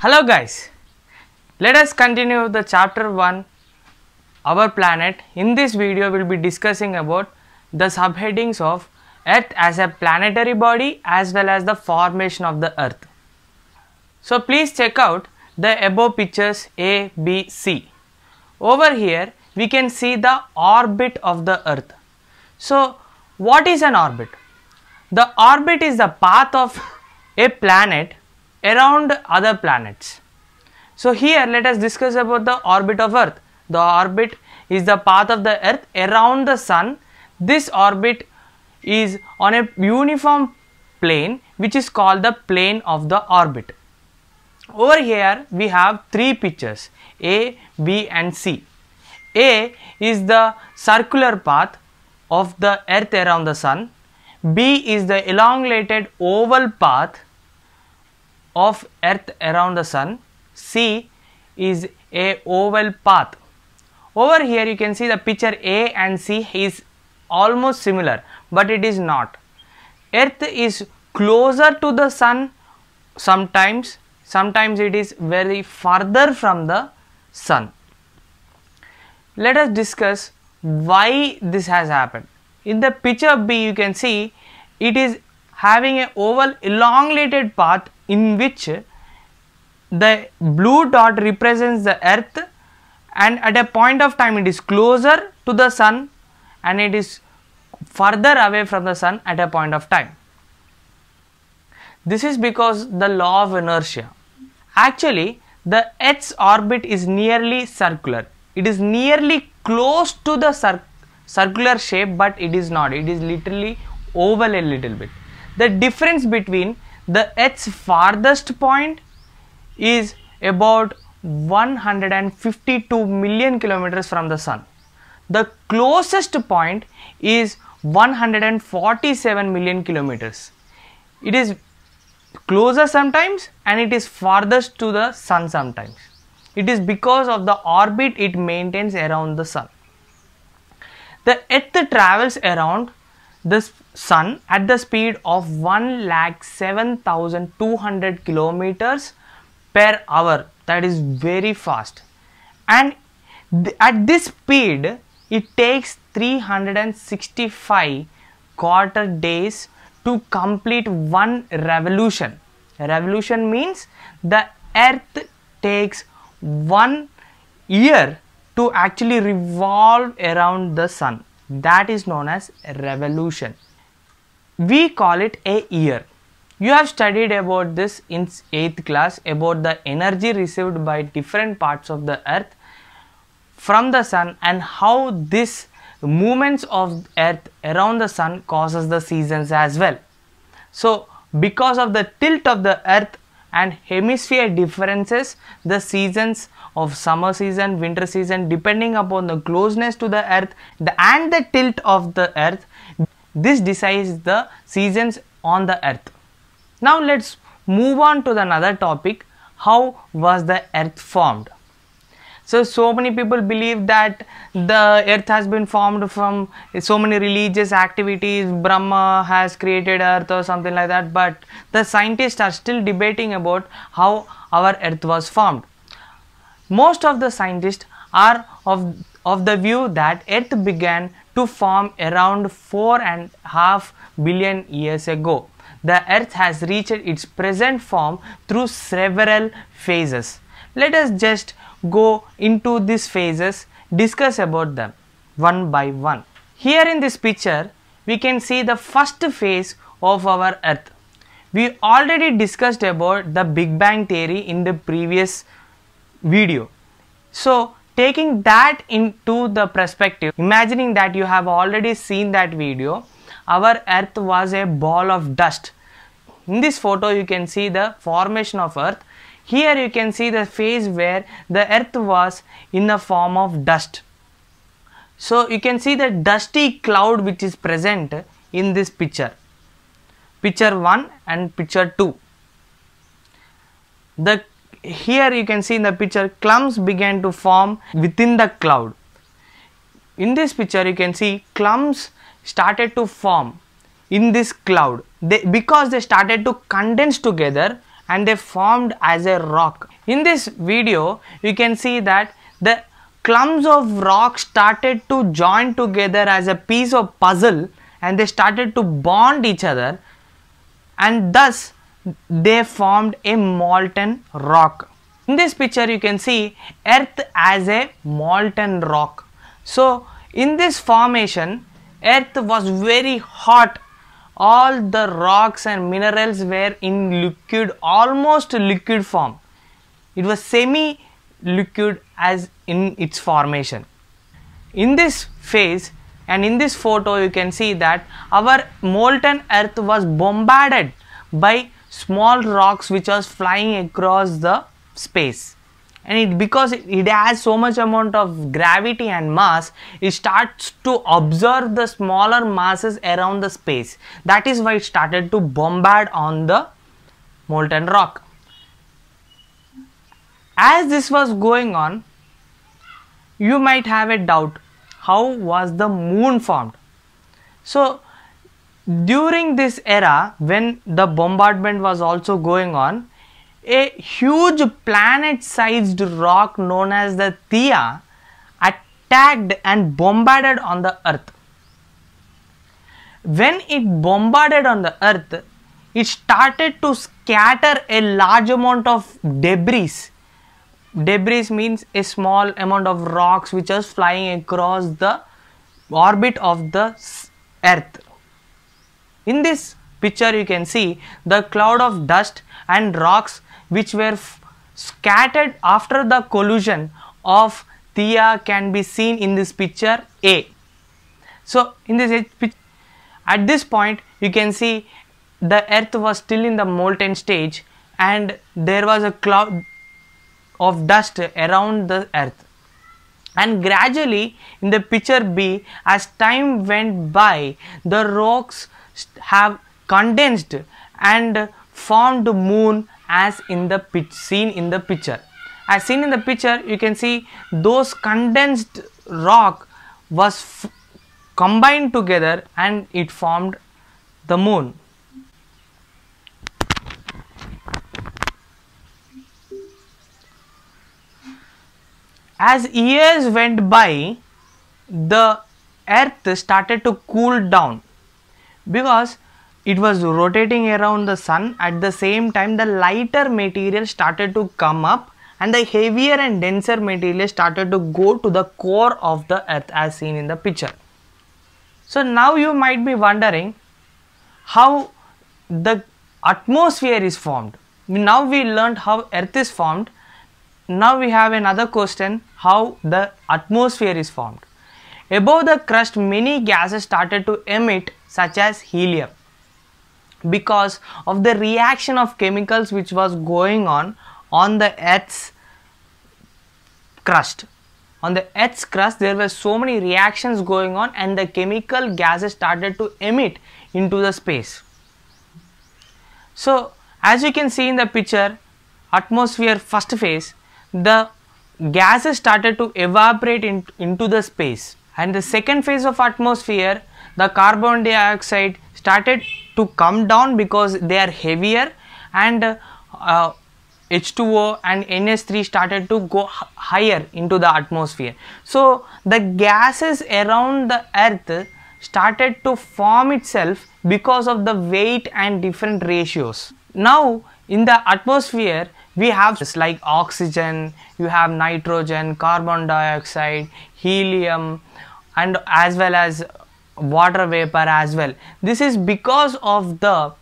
Hello guys, let us continue the chapter 1, our planet. In this video we will be discussing about the subheadings of Earth as a planetary body as well as the formation of the Earth. So please check out the above pictures A, B, C. Over here we can see the orbit of the Earth. So what is an orbit? The orbit is the path of a planet around other planets. So here let us discuss about the orbit of Earth. The orbit is the path of the Earth around the Sun. This orbit is on a uniform plane which is called the plane of the orbit. Over here we have three pictures A, B and C. A is the circular path of the Earth around the Sun. B is the elongated oval path of Earth around the Sun. C is a oval path. Over here you can see the picture A and C is almost similar, but it is not. Earth is closer to the Sun sometimes it is very further from the Sun. Let us discuss why this has happened. In the picture B you can see it is having a oval elongated path in which the blue dot represents the Earth, and at a point of time it is closer to the Sun and it is further away from the Sun at a point of time. This is because the law of inertia. Actually the Earth's orbit is nearly circular. It is nearly close to the circular shape, but it is not. It is literally oval a little bit. The difference between the Earth's farthest point is about 152 million kilometers from the Sun. The closest point is 147 million kilometers. It is closer sometimes and it is farthest to the Sun sometimes. It is because of the orbit it maintains around the Sun. The Earth travels around the Sun at the speed of 1,07,200 kilometers per hour. That is very fast, and at this speed it takes 365 quarter days to complete one revolution. A revolution means the Earth takes 1 year to actually revolve around the Sun. That is known as a revolution. We call it a year. You have studied about this in 8th class about the energy received by different parts of the Earth from the Sun and how this movements of Earth around the Sun causes the seasons as well. So because of the tilt of the Earth and hemisphere differences, the seasons of summer season, winter season, depending upon the closeness to the Earth and the tilt of the Earth, this decides the seasons on the Earth. Now let's move on to another topic. How was the Earth formed? So many people believe that the Earth has been formed from so many religious activities. Brahma has created Earth or something like that, but the scientists are still debating about how our Earth was formed. Most of the scientists are of the view that Earth began to form around 4.5 billion years ago. The Earth has reached its present form through several phases. Let us just go into these phases, discuss about them one by one. Here in this picture we can see the first phase of our Earth. We already discussed about the Big Bang theory in the previous video. So taking that into the perspective, imagining that you have already seen that video, our Earth was a ball of dust. In this photo you can see the formation of Earth. Here you can see the phase where the Earth was in the form of dust. So you can see the dusty cloud which is present in this picture. Picture 1 and picture 2. Here you can see in the picture clumps began to form within the cloud. In this picture you can see clumps started to form in this cloud because they started to condense together and they formed as a rock. In this video, you can see that the clumps of rock started to join together as a piece of puzzle, and they started to bond each other, and thus they formed a molten rock. In this picture you can see earth as a molten rock. So in this formation, earth was very hot. All the rocks and minerals were in liquid, almost liquid form. It was semi liquid as in its formation. In this phase and in this photo you can see that our molten earth was bombarded by small rocks which was flying across the space, and because it has so much amount of gravity and mass, it starts to observe the smaller masses around the space. That is why it started to bombard on the molten rock. As this was going on, you might have a doubt, how was the moon formed? So during this era, when the bombardment was also going on, a huge planet-sized rock known as the Theia attacked and bombarded on the earth. When it bombarded on the earth, it started to scatter a large amount of debris. Debris means a small amount of rocks which was flying across the orbit of the earth. In this picture you can see the cloud of dust and rocks which were scattered after the collision of Theia can be seen in this picture A. So in this at this point you can see the earth was still in the molten stage and there was a cloud of dust around the earth, and gradually in the picture B, as time went by, the rocks have condensed and formed moon as in the seen in the picture. As seen in the picture, you can see those condensed rock was combined together and it formed the moon. As years went by, the earth started to cool down because it was rotating around the sun. At the same time, the lighter material started to come up and the heavier and denser material started to go to the core of the earth as seen in the picture. So now you might be wondering how the atmosphere is formed. Now we learned how earth is formed. Now we have another question, how the atmosphere is formed. Above the crust, many gases started to emit, such as helium, because of the reaction of chemicals which was going on the earth's crust. On the earth's crust there were so many reactions going on and the chemical gases started to emit into the space. So as you can see in the picture, atmosphere first phase, the gases started to evaporate into the space, and the second phase of atmosphere, the carbon dioxide started to come down because they are heavier, and H2O and NH3 started to go higher into the atmosphere. So the gases around the earth started to form itself because of the weight and different ratios. Now in the atmosphere we have just like oxygen, you have nitrogen, carbon dioxide, helium, and as well as water vapor as well. This is because of the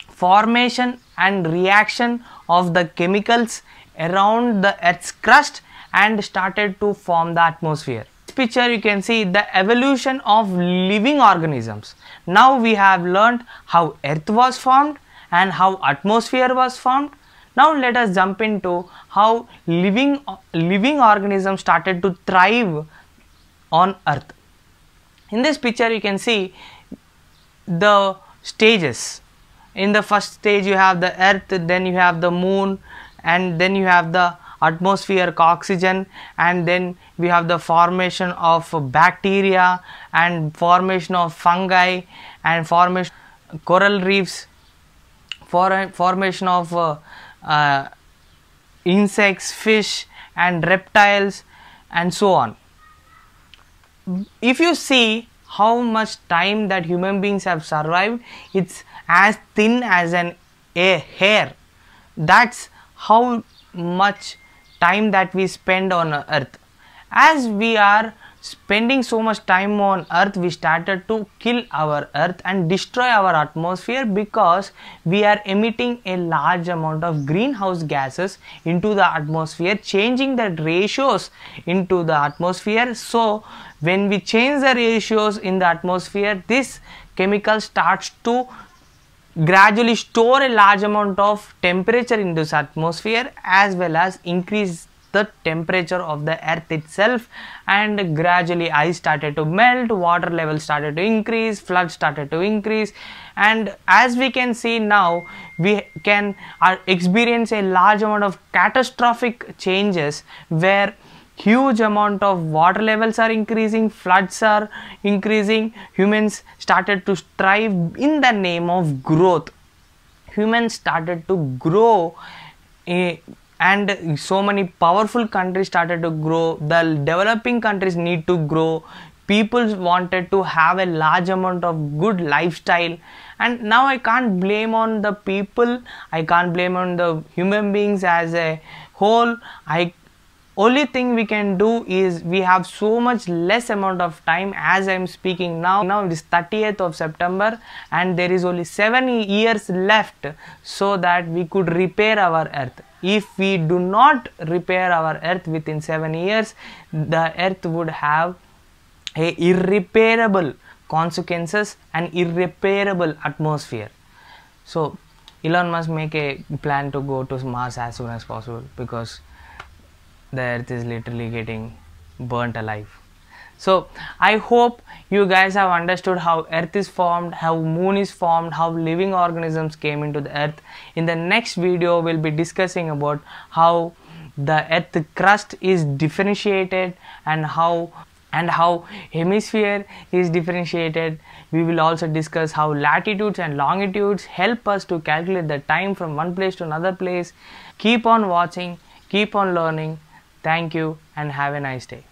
formation and reaction of the chemicals around the earth's crust and started to form the atmosphere. In this picture you can see the evolution of living organisms. Now we have learned how earth was formed and how atmosphere was formed. Now let us jump into how living organisms started to thrive on earth. In this picture you can see the stages. In the first stage you have the earth, then you have the moon, and then you have the atmosphere, oxygen, and then we have the formation of bacteria and formation of fungi and formation coral reefs, formation of insects, fish and reptiles and so on. If you see how much time that human beings have survived, it's as thin as a hair. That's how much time that we spend on earth. As we are spending so much time on earth, we started to kill our earth and destroy our atmosphere, because we are emitting a large amount of greenhouse gases into the atmosphere, changing the ratios into the atmosphere. So when we change the ratios in the atmosphere, this chemical starts to gradually store a large amount of temperature in this atmosphere, as well as increase the temperature of the earth itself, and gradually ice started to melt, water level started to increase, flood started to increase, and as we can see now, we can experience a large amount of catastrophic changes where huge amount of water levels are increasing, floods are increasing. Humans started to strive in the name of growth. Humans started to grow, and so many powerful countries started to grow. The developing countries need to grow. People wanted to have a large amount of good lifestyle, and now I can't blame on the people, I can't blame on the human beings as a whole. Only thing we can do is, we have so much less amount of time. As I am speaking now it is 30th of September and there is only 7 years left so that we could repair our earth. If we do not repair our earth within 7 years, the earth would have irreparable consequences and irreparable atmosphere. So Elon Musk make a plan to go to Mars as soon as possible, because the earth is literally getting burnt alive. So I hope you guys have understood how earth is formed, how moon is formed, how living organisms came into the earth. In the next video we'll be discussing about how the earth crust is differentiated and how hemisphere is differentiated. We will also discuss how latitudes and longitudes help us to calculate the time from one place to another place. Keep on watching, keep on learning. Thank you and have a nice day.